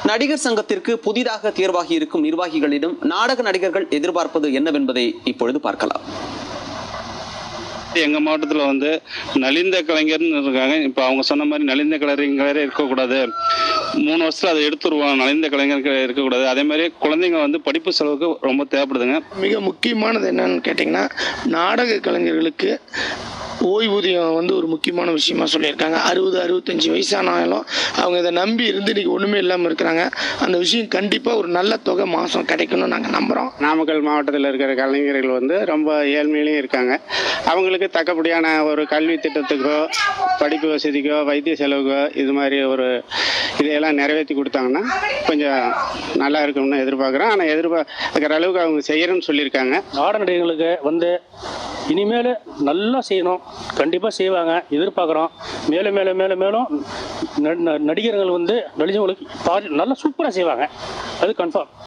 நடிகர் சங்கத்திற்கு புதிதாக தேர்வாகி இருக்கும் நிர்வாகிகளிடம் நாடக நடிகர்கள் எதிர்பார்ப்பது என்னவென்பதை இப்பொழுது பார்க்கலாம். எங்கள் மாவட்டத்தில் நலிந்த கலைஞர்னு இருக்காங்க. இப்போ அவங்க சொன்ன மாதிரி நலிந்த கலைஞரே இருக்கக்கூடாது, 3 வருஷத்தில் அதை எடுத்துருவோம், நலிந்த கலைஞர்கள் இருக்கக்கூடாது. அதே மாதிரி குழந்தைங்க படிப்பு செலவுக்கு ரொம்ப தேவைப்படுதுங்க. மிக முக்கியமானது என்னன்னு கேட்டிங்கன்னா, நாடக கலைஞர்களுக்கு ஓய்வூதியம் ஒரு முக்கியமான விஷயமா சொல்லியிருக்காங்க. 60-65 வயசானாலும் அவங்க இதை நம்பி இருந்து இன்னைக்கு ஒன்றுமே இல்லாமல் இருக்கிறாங்க. அந்த விஷயம் கண்டிப்பாக ஒரு நல்ல தொகை மாதம் கிடைக்கணும்னு நாங்கள் நம்புகிறோம். நாமக்கல் மாவட்டத்தில் இருக்கிற கலைஞர்கள் ரொம்ப ஏழ்மையிலையும் இருக்காங்க. அவங்களுக்கு தக்கபடியான ஒரு கல்வி திட்டத்துக்கோ, படிப்பு வசதிக்கோ, வைத்திய செலவுக்கோ இது மாதிரி இதையெல்லாம் நிறைவேற்றி கொடுத்தாங்கன்னா கொஞ்சம் நல்லா இருக்கும்னு எதிர்பார்க்குறோம். ஆனால் எதிர்பார்க்குற அளவுக்கு அவங்க செய்யறேன்னு சொல்லியிருக்காங்க. நாடக நடிகர்களுக்கு இனிமேல் நல்லா செய்யணும், கண்டிப்பாக செய்வாங்க, எதிர்பார்க்குறோம். மேலும் மேலும் மேலும் மேலும் நடிகர்கள் நடிச்சவங்களுக்கு நல்லா சூப்பராக செய்வாங்க, அது கன்ஃபார்ம்.